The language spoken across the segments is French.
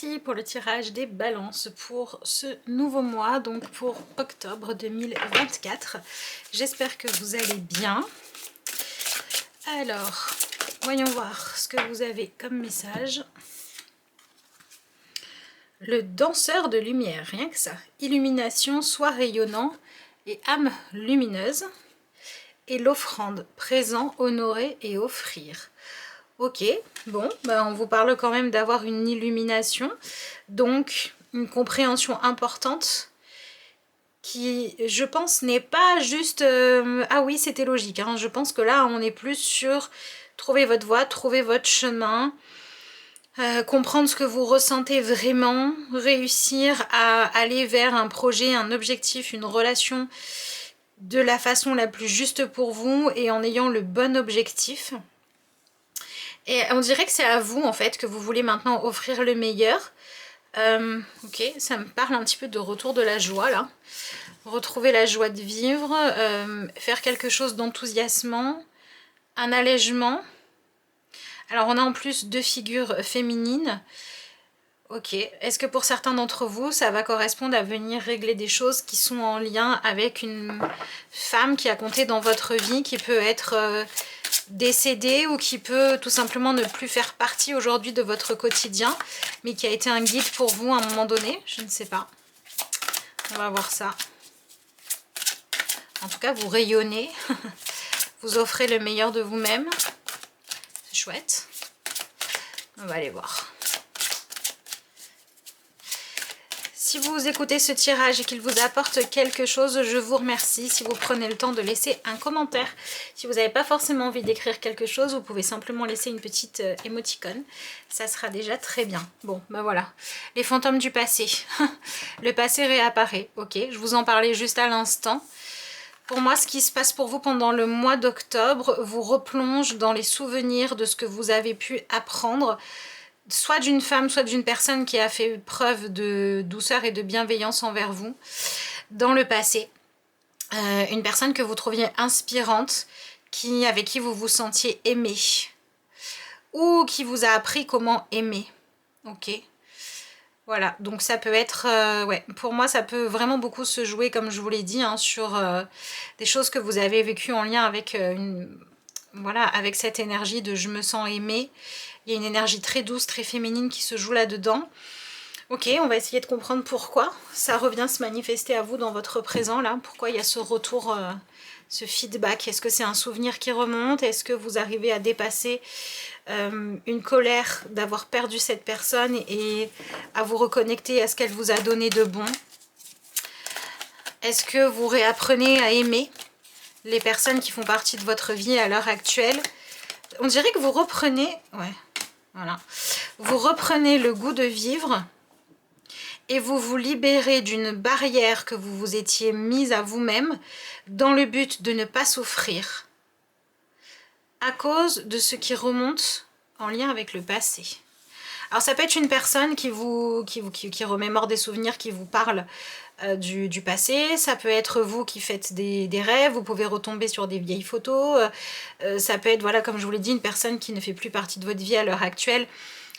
parti pour le tirage des balances pour ce nouveau mois, donc pour octobre 2024. J'espère que vous allez bien. Alors, voyons voir ce que vous avez comme message. Le danseur de lumière, rien que ça. Illumination, soi rayonnant et âme lumineuse. Et l'offrande, présent, honorer et offrir. Ok, bon, ben on vous parle quand même d'avoir une illumination, donc une compréhension importante qui, je pense, n'est pas juste ah oui, c'était logique, hein. Je pense que là, on est plus sur trouver votre voie, trouver votre chemin, comprendre ce que vous ressentez vraiment, réussir à aller vers un projet, un objectif, une relation de la façon la plus juste pour vous et en ayant le bon objectif. Et on dirait que c'est à vous en fait que vous voulez maintenant offrir le meilleur. Ok, ça me parle un petit peu de retour de la joie là. Retrouver la joie de vivre, faire quelque chose d'enthousiasmant, un allègement. Alors on a en plus deux figures féminines. Ok, est-ce que pour certains d'entre vous, ça va correspondre à venir régler des choses qui sont en lien avec une femme qui a compté dans votre vie, qui peut être décédée ou qui peut tout simplement ne plus faire partie aujourd'hui de votre quotidien, mais qui a été un guide pour vous à un moment donné? Je ne sais pas. On va voir ça. En tout cas, vous rayonnez. Vous offrez le meilleur de vous-même. C'est chouette. On va aller voir. Si vous écoutez ce tirage et qu'il vous apporte quelque chose, je vous remercie. Si vous prenez le temps de laisser un commentaire, si vous n'avez pas forcément envie d'écrire quelque chose, vous pouvez simplement laisser une petite émoticône. Ça sera déjà très bien. Bon, ben voilà. Les fantômes du passé. Le passé réapparaît. Ok, je vous en parlais juste à l'instant. Pour moi, ce qui se passe pour vous pendant le mois d'octobre vous replonge dans les souvenirs de ce que vous avez pu apprendre, soit d'une femme, soit d'une personne qui a fait preuve de douceur et de bienveillance envers vous dans le passé. Une personne que vous trouviez inspirante, avec qui vous vous sentiez aimé, ou qui vous a appris comment aimer. Ok. Voilà, donc ça peut être, ouais, pour moi ça peut vraiment beaucoup se jouer, comme je vous l'ai dit, hein, sur des choses que vous avez vécues en lien avec voilà, avec cette énergie de je me sens aimée. Il y a une énergie très douce, très féminine qui se joue là-dedans. Ok, on va essayer de comprendre pourquoi ça revient se manifester à vous dans votre présent, là. Pourquoi il y a ce retour, ce feedback. Est-ce que c'est un souvenir qui remonte? Est-ce que vous arrivez à dépasser une colère d'avoir perdu cette personne et à vous reconnecter à ce qu'elle vous a donné de bon? Est-ce que vous réapprenez à aimer les personnes qui font partie de votre vie à l'heure actuelle? On dirait que vous reprenez... Ouais, voilà. Vous reprenez le goût de vivre et vous vous libérez d'une barrière que vous vous étiez mise à vous-même dans le but de ne pas souffrir à cause de ce qui remonte en lien avec le passé. Alors ça peut être une personne qui remémore des souvenirs, qui vous parle du passé. Ça peut être vous qui faites des rêves, vous pouvez retomber sur des vieilles photos. Ça peut être, voilà, comme je vous l'ai dit, une personne qui ne fait plus partie de votre vie à l'heure actuelle,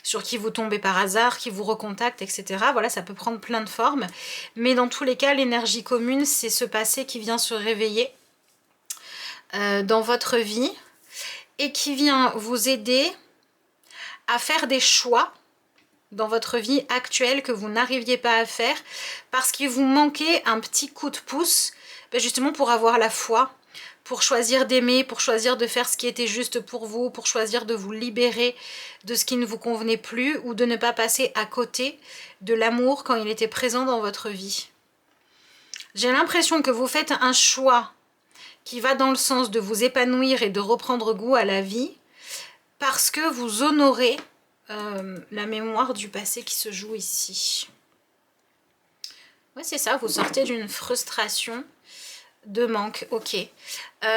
sur qui vous tombez par hasard, qui vous recontacte, etc. Voilà, ça peut prendre plein de formes. Mais dans tous les cas, l'énergie commune, c'est ce passé qui vient se réveiller dans votre vie et qui vient vous aider à faire des choix dans votre vie actuelle que vous n'arriviez pas à faire parce qu'il vous manquait un petit coup de pouce, justement pour avoir la foi, pour choisir d'aimer, pour choisir de faire ce qui était juste pour vous, pour choisir de vous libérer de ce qui ne vous convenait plus ou de ne pas passer à côté de l'amour quand il était présent dans votre vie. J'ai l'impression que vous faites un choix qui va dans le sens de vous épanouir et de reprendre goût à la vie parce que vous honorez la mémoire du passé qui se joue ici. Ouais, c'est ça, vous sortez d'une frustration de manque. Ok.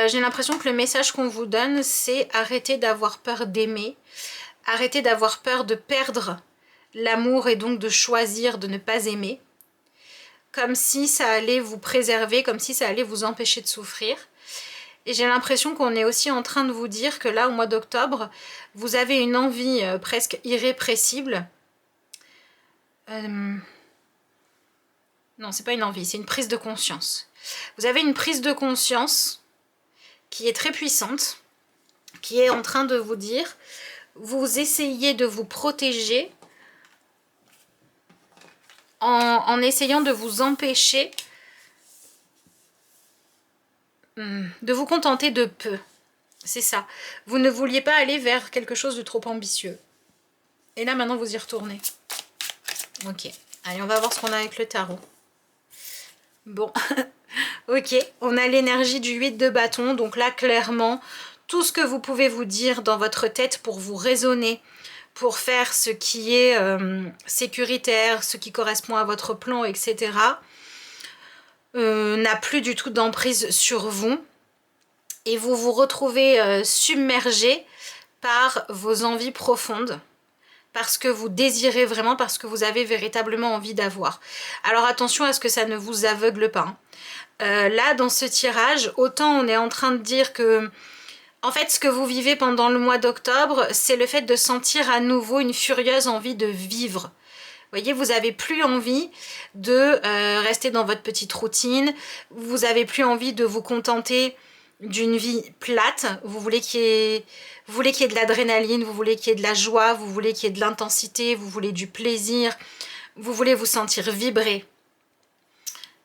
J'ai l'impression que le message qu'on vous donne, c'est arrêter d'avoir peur d'aimer, arrêter d'avoir peur de perdre l'amour et donc de choisir de ne pas aimer, comme si ça allait vous préserver, comme si ça allait vous empêcher de souffrir. Et j'ai l'impression qu'on est aussi en train de vous dire que là, au mois d'octobre, vous avez une envie presque irrépressible Non, c'est pas une envie, c'est une prise de conscience. Vous avez une prise de conscience qui est très puissante, qui est en train de vous dire, vous essayez de vous protéger en essayant de vous empêcher de vous contenter de peu. C'est ça. Vous ne vouliez pas aller vers quelque chose de trop ambitieux. Et là, maintenant, vous y retournez. Ok. Allez, on va voir ce qu'on a avec le tarot. Bon. Ok. On a l'énergie du 8 de bâton. Donc là, clairement, tout ce que vous pouvez vous dire dans votre tête pour vous raisonner, pour faire ce qui est sécuritaire, ce qui correspond à votre plan, etc., n'a plus du tout d'emprise sur vous. Et vous vous retrouvez submergé par vos envies profondes, parce que vous désirez vraiment, parce que vous avez véritablement envie d'avoir. Alors attention à ce que ça ne vous aveugle pas. Là, dans ce tirage, autant on est en train de dire que, en fait, ce que vous vivez pendant le mois d'octobre, c'est le fait de sentir à nouveau une furieuse envie de vivre. Vous voyez, vous n'avez plus envie de rester dans votre petite routine, vous n'avez plus envie de vous contenter d'une vie plate, vous voulez qu'il y ait de l'adrénaline, vous voulez qu'il y ait de la joie, vous voulez qu'il y ait de l'intensité, vous voulez du plaisir, vous voulez vous sentir vibrer.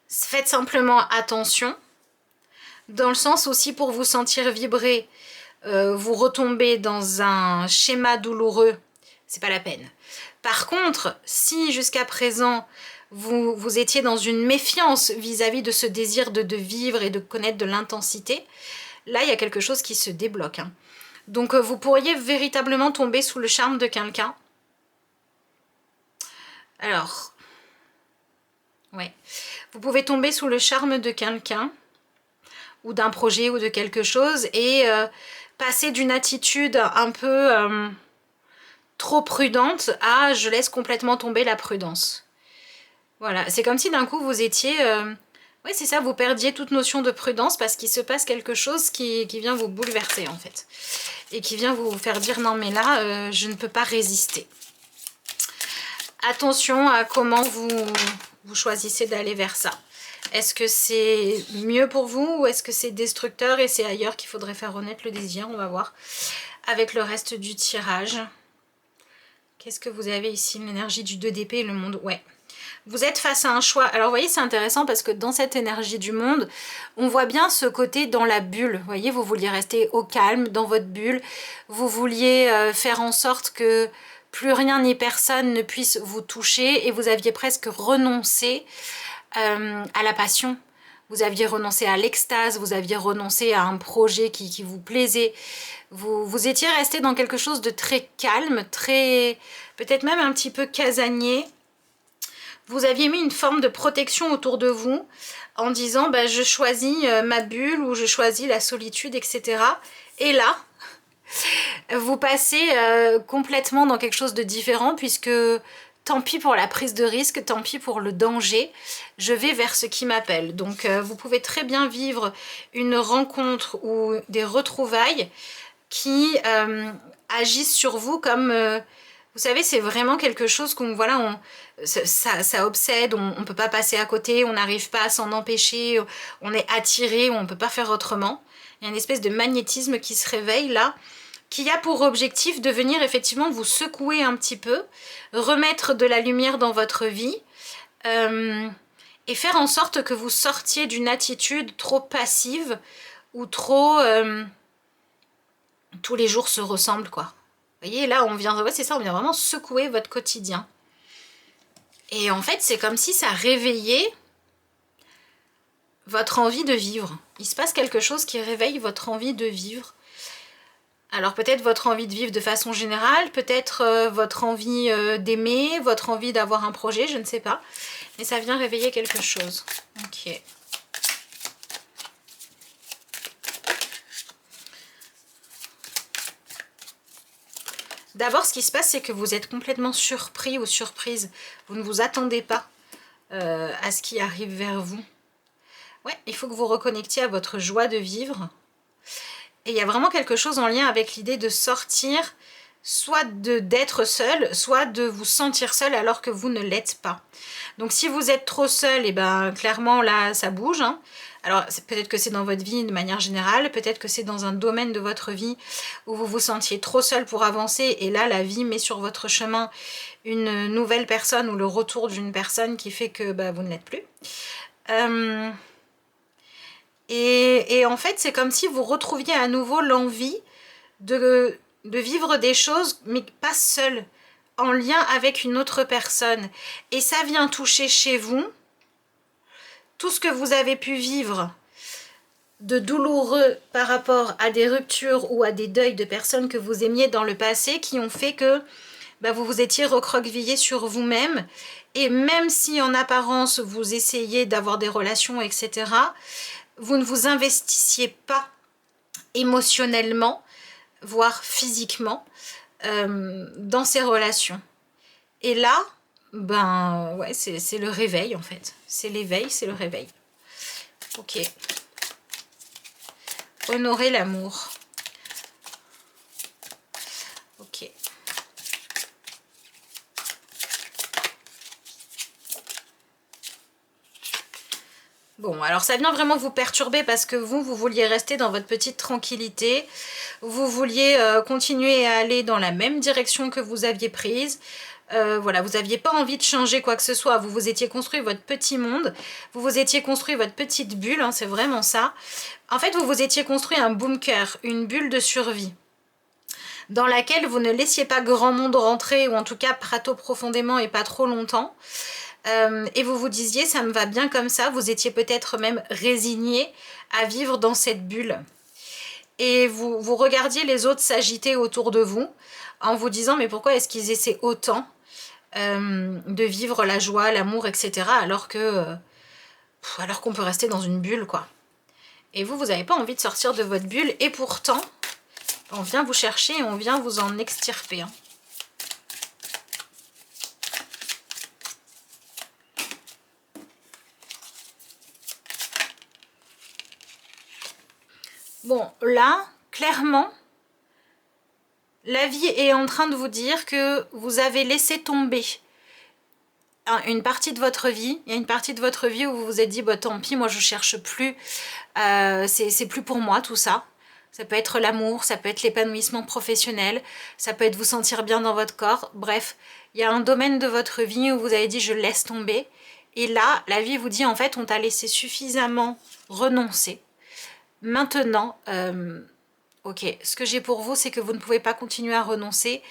Faites simplement attention, dans le sens aussi pour vous sentir vibrer, vous retombez dans un schéma douloureux, c'est pas la peine. Par contre, si jusqu'à présent vous étiez dans une méfiance vis-à-vis de ce désir de vivre et de connaître de l'intensité, là il y a quelque chose qui se débloque. Hein. Donc vous pourriez véritablement tomber sous le charme de quelqu'un. Alors, ouais, vous pouvez tomber sous le charme de quelqu'un, ou d'un projet, ou de quelque chose, et passer d'une attitude un peu trop prudente à je laisse complètement tomber la prudence. Voilà, c'est comme si d'un coup vous étiez... oui, c'est ça, vous perdiez toute notion de prudence parce qu'il se passe quelque chose qui vient vous bouleverser en fait. Et qui vient vous faire dire non mais là, je ne peux pas résister. Attention à comment vous choisissez d'aller vers ça. Est-ce que c'est mieux pour vous ou est-ce que c'est destructeur et c'est ailleurs qu'il faudrait faire renaître le désir? On va voir avec le reste du tirage. Qu'est-ce que vous avez ici? L'énergie du 2 d'épée et le monde. Ouais. Vous êtes face à un choix. Alors vous voyez, c'est intéressant parce que dans cette énergie du monde, on voit bien ce côté dans la bulle. Vous voyez, vous vouliez rester au calme dans votre bulle. Vous vouliez faire en sorte que plus rien ni personne ne puisse vous toucher et vous aviez presque renoncé à la passion. Vous aviez renoncé à l'extase, vous aviez renoncé à un projet qui vous plaisait. Vous étiez resté dans quelque chose de très calme, très peut-être même un petit peu casanier. Vous aviez mis une forme de protection autour de vous en disant bah, je choisis ma bulle ou je choisis la solitude, etc. Et là, vous passez complètement dans quelque chose de différent puisque tant pis pour la prise de risque, tant pis pour le danger, je vais vers ce qui m'appelle. Donc vous pouvez très bien vivre une rencontre ou des retrouvailles qui agissent sur vous comme... vous savez, c'est vraiment quelque chose qu'on voilà, ça obsède, on ne peut pas passer à côté, on n'arrive pas à s'en empêcher, on est attiré, on ne peut pas faire autrement. Il y a une espèce de magnétisme qui se réveille là, qui a pour objectif de venir effectivement vous secouer un petit peu, remettre de la lumière dans votre vie et faire en sorte que vous sortiez d'une attitude trop passive ou trop... tous les jours se ressemblent quoi. Vous voyez, là, on vient, ouais, c'est ça, on vient vraiment secouer votre quotidien. Et en fait, c'est comme si ça réveillait votre envie de vivre. Il se passe quelque chose qui réveille votre envie de vivre. Alors peut-être votre envie de vivre de façon générale, peut-être votre envie d'aimer, votre envie d'avoir un projet, je ne sais pas. Mais ça vient réveiller quelque chose. Ok. D'abord, ce qui se passe, c'est que vous êtes complètement surpris ou surprise. Vous ne vous attendez pas à ce qui arrive vers vous. Ouais, il faut que vous reconnectiez à votre joie de vivre. Et il y a vraiment quelque chose en lien avec l'idée de sortir soit d'être seul, soit de vous sentir seul alors que vous ne l'êtes pas. Donc si vous êtes trop seul, et ben clairement là ça bouge, hein. Alors peut-être que c'est dans votre vie de manière générale, peut-être que c'est dans un domaine de votre vie où vous vous sentiez trop seul pour avancer et là la vie met sur votre chemin une nouvelle personne ou le retour d'une personne qui fait que bah, vous ne l'êtes plus. Et en fait c'est comme si vous retrouviez à nouveau l'envie de vivre des choses mais pas seul, en lien avec une autre personne. Et ça vient toucher chez vous tout ce que vous avez pu vivre de douloureux par rapport à des ruptures ou à des deuils de personnes que vous aimiez dans le passé qui ont fait que bah, vous vous étiez recroquevillé sur vous-même. Et même si en apparence vous essayez d'avoir des relations, etc., vous ne vous investissiez pas émotionnellement, voire physiquement, dans ces relations. Et là, ben ouais, c'est le réveil en fait. C'est l'éveil, c'est le réveil. Ok. Honorer l'amour. Ok. Bon, alors ça vient vraiment vous perturber parce que vous vouliez rester dans votre petite tranquillité. Vous vouliez continuer à aller dans la même direction que vous aviez prise. Voilà, vous n'aviez pas envie de changer quoi que ce soit. Vous vous étiez construit votre petit monde. Vous vous étiez construit votre petite bulle, hein, c'est vraiment ça. En fait, vous vous étiez construit un bunker, une bulle de survie, dans laquelle vous ne laissiez pas grand monde rentrer, ou en tout cas pas trop profondément et pas trop longtemps. Et vous vous disiez, ça me va bien comme ça. Vous étiez peut-être même résigné à vivre dans cette bulle. Et vous regardiez les autres s'agiter autour de vous, en vous disant, mais pourquoi est-ce qu'ils essaient autant de vivre la joie, l'amour, etc. alors qu'on peut rester dans une bulle, quoi. Et vous n'avez pas envie de sortir de votre bulle, et pourtant, on vient vous chercher et on vient vous en extirper. Hein. Bon, là, clairement, la vie est en train de vous dire que vous avez laissé tomber une partie de votre vie. Il y a une partie de votre vie où vous vous êtes dit, bah, tant pis, moi je cherche plus, c'est plus pour moi tout ça. Ça peut être l'amour, ça peut être l'épanouissement professionnel, ça peut être vous sentir bien dans votre corps. Bref, il y a un domaine de votre vie où vous avez dit, je laisse tomber. Et là, la vie vous dit, en fait, on t'a laissé suffisamment renoncer. Maintenant, ok, ce que j'ai pour vous, c'est que vous ne pouvez pas continuer à renoncer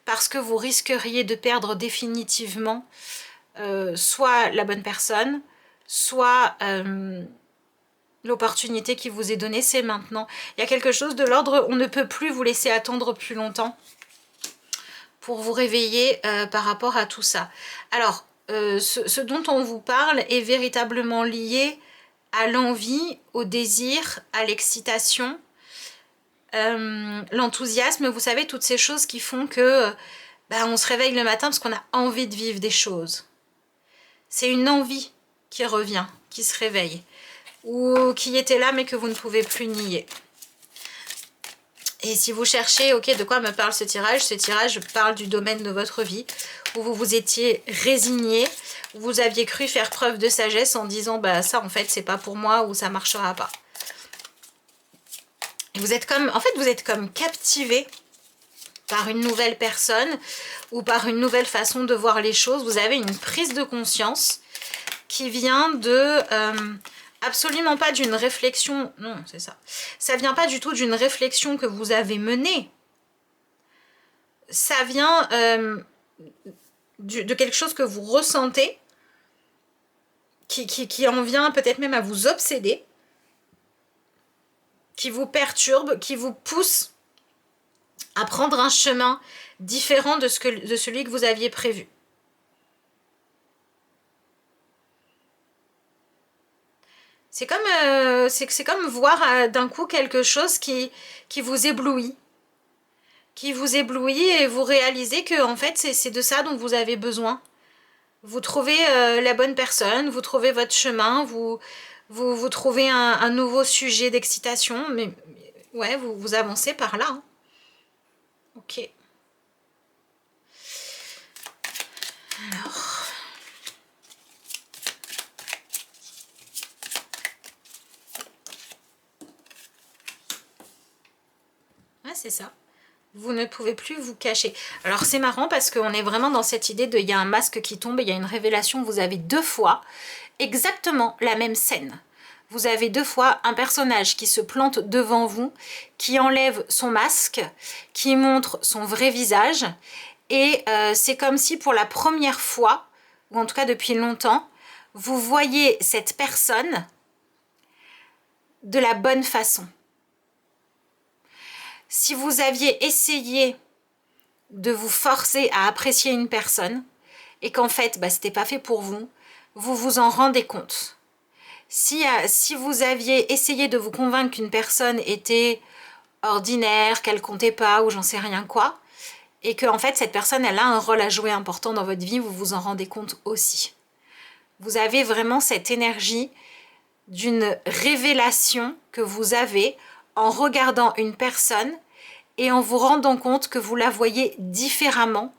parce que vous risqueriez de perdre définitivement soit la bonne personne, soit l'opportunité qui vous est donnée, c'est maintenant. Il y a quelque chose de l'ordre, on ne peut plus vous laisser attendre plus longtemps pour vous réveiller par rapport à tout ça. Alors, ce dont on vous parle est véritablement lié à l'envie, au désir, à l'excitation, l'enthousiasme, vous savez, toutes ces choses qui font que on se réveille le matin parce qu'on a envie de vivre des choses. C'est une envie qui revient, qui se réveille, ou qui était là mais que vous ne pouvez plus nier. Et si vous cherchez, ok, de quoi me parle ce tirage parle du domaine de votre vie, où vous vous étiez résigné, où vous aviez cru faire preuve de sagesse en disant, bah ça en fait c'est pas pour moi, ou ça marchera pas. Et vous êtes comme, en fait vous êtes comme captivé par une nouvelle personne, ou par une nouvelle façon de voir les choses. Vous avez une prise de conscience qui vient de... absolument pas d'une réflexion, non c'est ça, ça vient pas du tout d'une réflexion que vous avez menée, ça vient de quelque chose que vous ressentez, qui en vient peut-être même à vous obséder, qui vous perturbe, qui vous pousse à prendre un chemin différent de celui que vous aviez prévu. C'est comme, c'est comme voir d'un coup quelque chose qui vous éblouit. Qui vous éblouit et vous réalisez que en fait c'est de ça dont vous avez besoin. Vous trouvez la bonne personne, vous trouvez votre chemin, vous trouvez un nouveau sujet d'excitation, mais ouais, vous avancez par là. Hein. Ok. Alors... Ouais, c'est ça. Vous ne pouvez plus vous cacher. Alors c'est marrant parce qu'on est vraiment dans cette idée de il y a un masque qui tombe, il y a une révélation. Vous avez deux fois exactement la même scène. Vous avez deux fois un personnage qui se plante devant vous, qui enlève son masque, qui montre son vrai visage. Et c'est comme si pour la première fois, ou en tout cas depuis longtemps, vous voyez cette personne de la bonne façon. Si vous aviez essayé de vous forcer à apprécier une personne et qu'en fait, c'était pas fait pour vous, vous vous en rendez compte. Si vous aviez essayé de vous convaincre qu'une personne était ordinaire, qu'elle comptait pas ou j'en sais rien quoi, et que en fait cette personne elle a un rôle à jouer important dans votre vie, vous vous en rendez compte aussi. Vous avez vraiment cette énergie d'une révélation que vous avez en regardant une personne et en vous rendant compte que vous la voyez différemment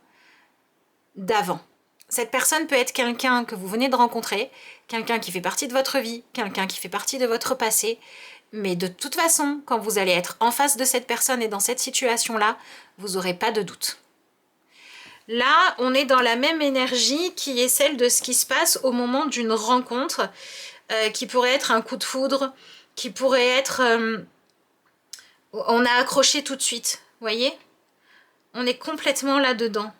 d'avant. Cette personne peut être quelqu'un que vous venez de rencontrer, quelqu'un qui fait partie de votre vie, quelqu'un qui fait partie de votre passé, mais de toute façon, quand vous allez être en face de cette personne et dans cette situation-là, vous n'aurez pas de doute. Là, on est dans la même énergie qui est celle de ce qui se passe au moment d'une rencontre, qui pourrait être un coup de foudre, qui pourrait être... on a accroché tout de suite, vous voyez? On est complètement là-dedans.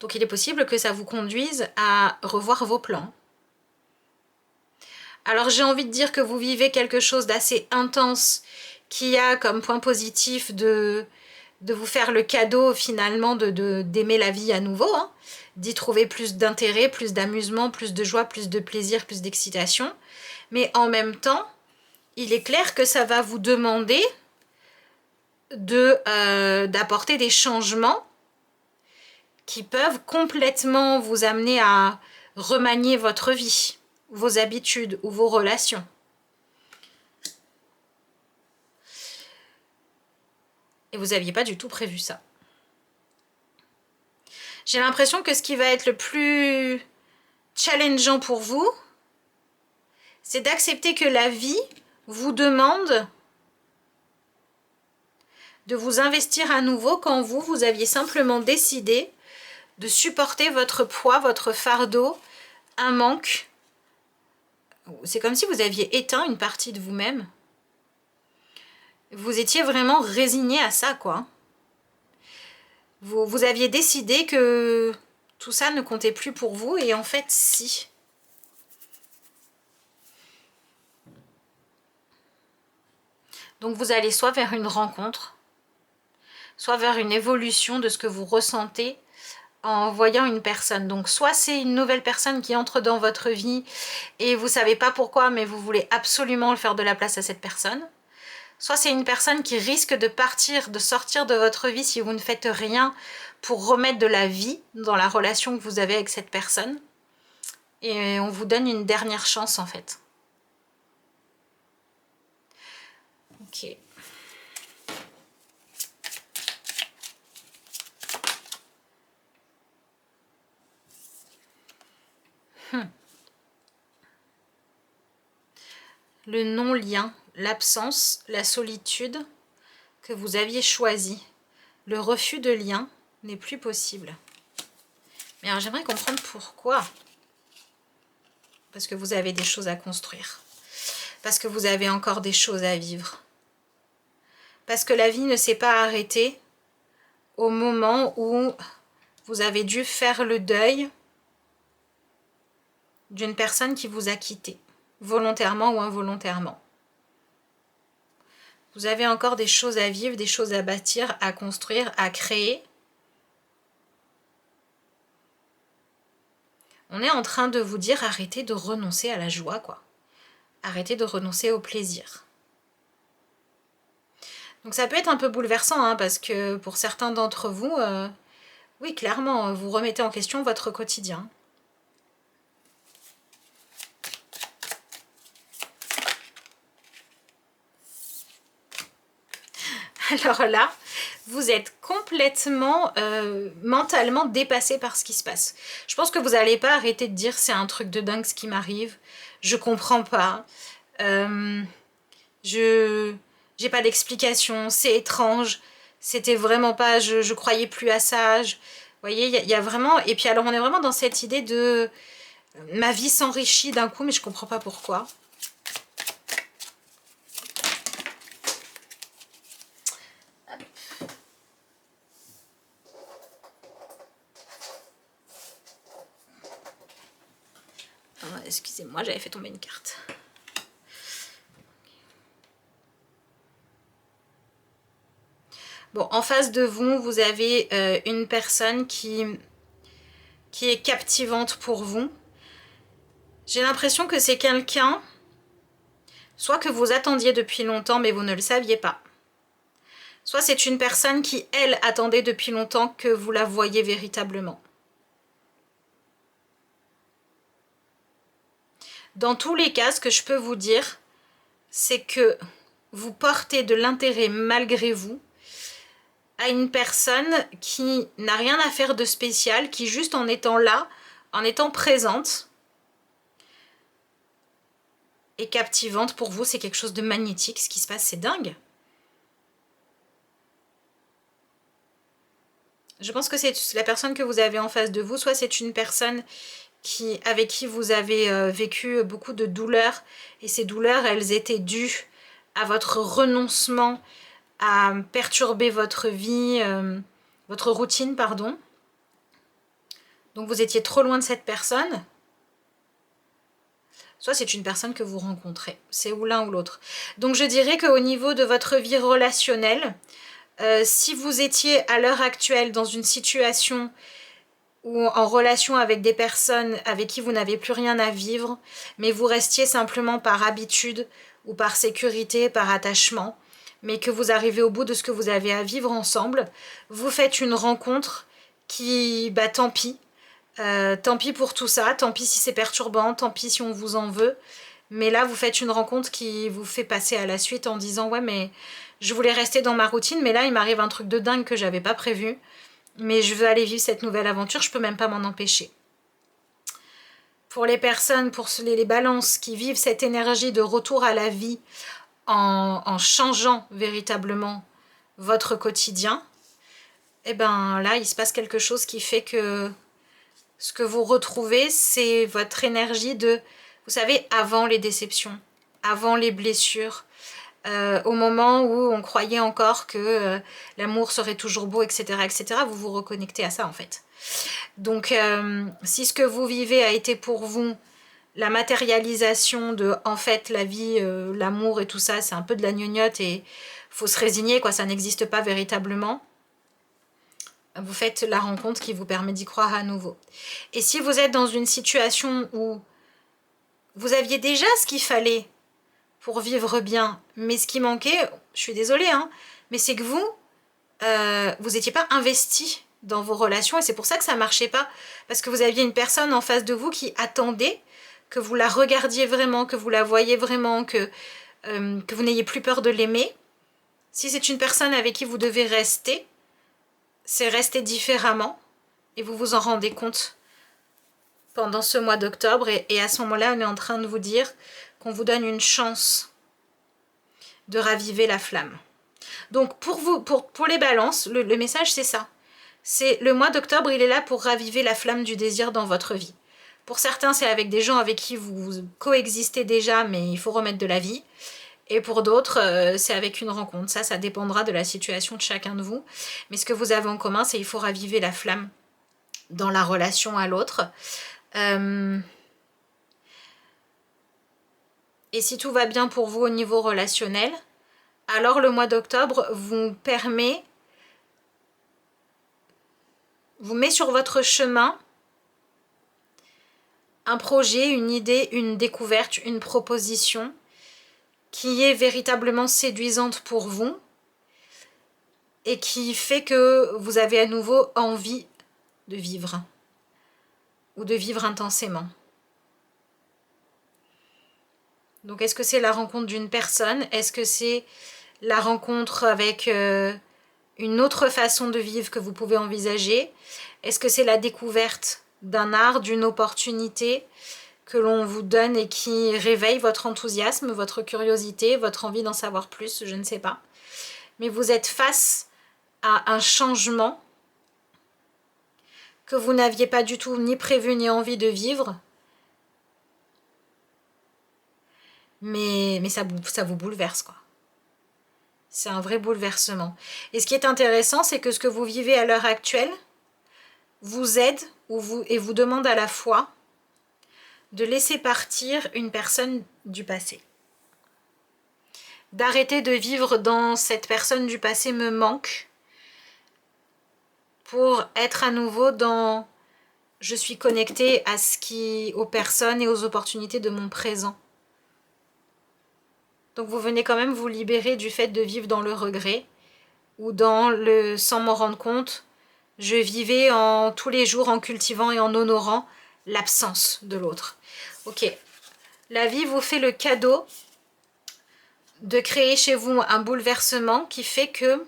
Donc il est possible que ça vous conduise à revoir vos plans. Alors j'ai envie de dire que vous vivez quelque chose d'assez intense qui a comme point positif de vous faire le cadeau finalement d'aimer la vie à nouveau, hein, d'y trouver plus d'intérêt, plus d'amusement, plus de joie, plus de plaisir, plus d'excitation. Mais en même temps, il est clair que ça va vous demander d'apporter des changements qui peuvent complètement vous amener à remanier votre vie, vos habitudes ou vos relations. Et vous n'aviez pas du tout prévu ça. J'ai l'impression que ce qui va être le plus challengeant pour vous, c'est d'accepter que la vie vous demande de vous investir à nouveau quand vous aviez simplement décidé de supporter votre poids, votre fardeau, un manque. C'est comme si vous aviez éteint une partie de vous-même. Vous étiez vraiment résigné à ça, quoi. Vous aviez décidé que tout ça ne comptait plus pour vous, et en fait, si. Donc vous allez soit vers une rencontre, soit vers une évolution de ce que vous ressentez en voyant une personne. Donc soit c'est une nouvelle personne qui entre dans votre vie et vous savez pas pourquoi, mais vous voulez absolument faire de la place à cette personne. Soit c'est une personne qui risque de partir, de sortir de votre vie si vous ne faites rien pour remettre de la vie dans la relation que vous avez avec cette personne. Et on vous donne une dernière chance en fait. Ok. Le non-lien, l'absence, la solitude que vous aviez choisi, le refus de lien n'est plus possible. Mais alors j'aimerais comprendre pourquoi. Parce que vous avez des choses à construire. Parce que vous avez encore des choses à vivre. Parce que la vie ne s'est pas arrêtée au moment où vous avez dû faire le deuil d'une personne qui vous a quitté, volontairement ou involontairement. Vous avez encore des choses à vivre, des choses à bâtir, à construire, à créer. On est en train de vous dire arrêtez de renoncer à la joie, quoi. Arrêtez de renoncer au plaisir. Donc ça peut être un peu bouleversant, hein, parce que pour certains d'entre vous, oui, clairement, vous remettez en question votre quotidien. alors là, vous êtes complètement mentalement dépassé par ce qui se passe. Je pense que vous n'allez pas arrêter de dire c'est un truc de dingue ce qui m'arrive, je comprends pas, j'ai pas d'explication, c'est étrange, c'était vraiment pas, je croyais plus à ça, vous voyez, il y a vraiment, et puis alors on est vraiment dans cette idée de ma vie s'enrichit d'un coup, mais je comprends pas pourquoi. Excusez-moi, j'avais fait tomber une carte. Bon, en face de vous, vous avez une personne qui est captivante pour vous. J'ai l'impression que c'est quelqu'un, soit que vous attendiez depuis longtemps mais vous ne le saviez pas. Soit c'est une personne qui, elle, attendait depuis longtemps que vous la voyiez véritablement. Dans tous les cas, ce que je peux vous dire, c'est que vous portez de l'intérêt malgré vous à une personne qui n'a rien à faire de spécial, qui juste en étant là, en étant présente, est captivante pour vous. C'est quelque chose de magnétique, ce qui se passe, c'est dingue. Je pense que c'est la personne que vous avez en face de vous, soit c'est une personne avec qui vous avez vécu beaucoup de douleurs, et ces douleurs, elles étaient dues à votre renoncement à perturber votre vie, votre routine, pardon. Donc vous étiez trop loin de cette personne. Soit c'est une personne que vous rencontrez, c'est ou l'un ou l'autre. Donc je dirais qu'au niveau de votre vie relationnelle, si vous étiez à l'heure actuelle dans une situation ou en relation avec des personnes avec qui vous n'avez plus rien à vivre, mais vous restiez simplement par habitude ou par sécurité, par attachement, mais que vous arrivez au bout de ce que vous avez à vivre ensemble, vous faites une rencontre qui, bah tant pis pour tout ça, tant pis si c'est perturbant, tant pis si on vous en veut, mais là vous faites une rencontre qui vous fait passer à la suite en disant ouais mais je voulais rester dans ma routine, mais là il m'arrive un truc de dingue que j'avais pas prévu, mais je veux aller vivre cette nouvelle aventure, je peux même pas m'en empêcher. Pour les personnes, pour les balances qui vivent cette énergie de retour à la vie en changeant véritablement votre quotidien, et ben là il se passe quelque chose qui fait que ce que vous retrouvez, c'est votre énergie de, vous savez, avant les déceptions, avant les blessures, au moment où on croyait encore que l'amour serait toujours beau, etc., etc., vous vous reconnectez à ça en fait. Donc si ce que vous vivez a été pour vous la matérialisation de, en fait, la vie, l'amour et tout ça, c'est un peu de la gnognotte et faut se résigner, quoi, ça n'existe pas véritablement. Vous faites la rencontre qui vous permet d'y croire à nouveau. Et si vous êtes dans une situation où vous aviez déjà ce qu'il fallait pour vivre bien, mais ce qui manquait, je suis désolée, hein, mais c'est que vous n'étiez pas investi dans vos relations et c'est pour ça que ça ne marchait pas. Parce que vous aviez une personne en face de vous qui attendait que vous la regardiez vraiment, que vous la voyiez vraiment, que vous n'ayez plus peur de l'aimer. Si c'est une personne avec qui vous devez rester, c'est rester différemment et vous vous en rendez compte pendant ce mois d'octobre et à ce moment-là, on est en train de vous dire qu'on vous donne une chance de raviver la flamme. Donc pour vous, pour les balances, le message c'est ça. C'est le mois d'octobre, il est là pour raviver la flamme du désir dans votre vie. Pour certains, c'est avec des gens avec qui vous coexistez déjà, mais il faut remettre de la vie. Et pour d'autres, c'est avec une rencontre. Ça dépendra de la situation de chacun de vous. Mais ce que vous avez en commun, c'est qu'il faut raviver la flamme dans la relation à l'autre. Et si tout va bien pour vous au niveau relationnel, alors le mois d'octobre vous met sur votre chemin un projet, une idée, une découverte, une proposition qui est véritablement séduisante pour vous et qui fait que vous avez à nouveau envie de vivre ou de vivre intensément. Donc est-ce que c'est la rencontre d'une personne? Est-ce que c'est la rencontre avec une autre façon de vivre que vous pouvez envisager? Est-ce que c'est la découverte d'un art, d'une opportunité que l'on vous donne et qui réveille votre enthousiasme, votre curiosité, votre envie d'en savoir plus? Je ne sais pas. Mais vous êtes face à un changement que vous n'aviez pas du tout ni prévu ni envie de vivre. Mais ça vous bouleverse, quoi. C'est un vrai bouleversement. Et ce qui est intéressant, c'est que ce que vous vivez à l'heure actuelle vous aide et vous demande à la fois de laisser partir une personne du passé. D'arrêter de vivre dans cette personne du passé me manque pour être à nouveau dans je suis connectée à aux personnes et aux opportunités de mon présent. Donc vous venez quand même vous libérer du fait de vivre dans le regret ou dans le sans m'en rendre compte, je vivais tous les jours en cultivant et en honorant l'absence de l'autre. Ok, la vie vous fait le cadeau de créer chez vous un bouleversement qui fait que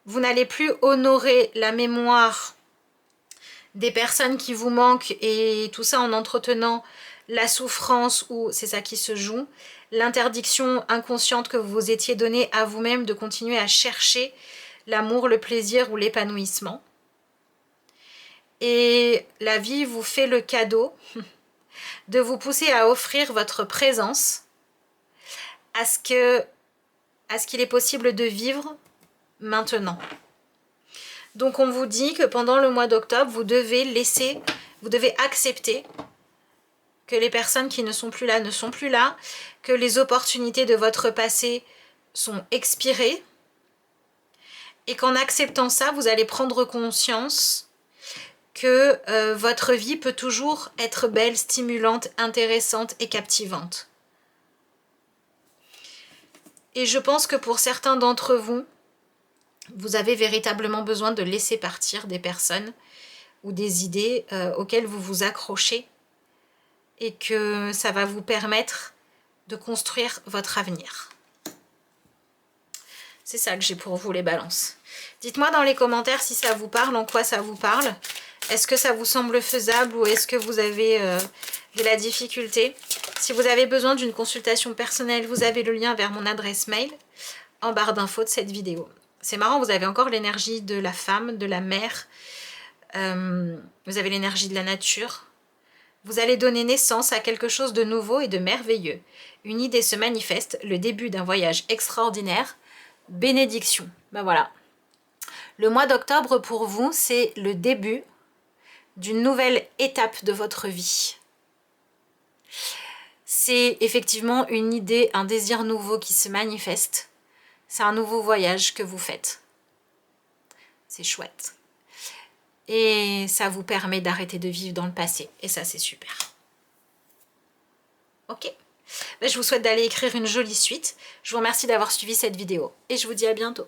vous n'allez plus honorer la mémoire des personnes qui vous manquent et tout ça en entretenant la souffrance ou c'est ça qui se joue, l'interdiction inconsciente que vous vous étiez donnée à vous-même de continuer à chercher l'amour, le plaisir ou l'épanouissement. Et la vie vous fait le cadeau de vous pousser à offrir votre présence à ce qu'il est possible de vivre maintenant. Donc on vous dit que pendant le mois d'octobre, vous devez accepter que les personnes qui ne sont plus là ne sont plus là, que les opportunités de votre passé sont expirées, et qu'en acceptant ça, vous allez prendre conscience que votre vie peut toujours être belle, stimulante, intéressante et captivante. Et je pense que pour certains d'entre vous, vous avez véritablement besoin de laisser partir des personnes ou des idées auxquelles vous vous accrochez et que ça va vous permettre de construire votre avenir. C'est ça que j'ai pour vous, les balances. Dites-moi dans les commentaires si ça vous parle, en quoi ça vous parle. Est-ce que ça vous semble faisable ou est-ce que vous avez de la difficulté? Si vous avez besoin d'une consultation personnelle, vous avez le lien vers mon adresse mail en barre d'infos de cette vidéo. C'est marrant, vous avez encore l'énergie de la femme, de la mère, vous avez l'énergie de la nature. Vous allez donner naissance à quelque chose de nouveau et de merveilleux. Une idée se manifeste, le début d'un voyage extraordinaire. Bénédiction. Ben voilà. Le mois d'octobre pour vous, c'est le début d'une nouvelle étape de votre vie. C'est effectivement une idée, un désir nouveau qui se manifeste. C'est un nouveau voyage que vous faites. C'est chouette. Et ça vous permet d'arrêter de vivre dans le passé. Et ça, c'est super. Ok. Ben, je vous souhaite d'aller écrire une jolie suite. Je vous remercie d'avoir suivi cette vidéo. Et je vous dis à bientôt.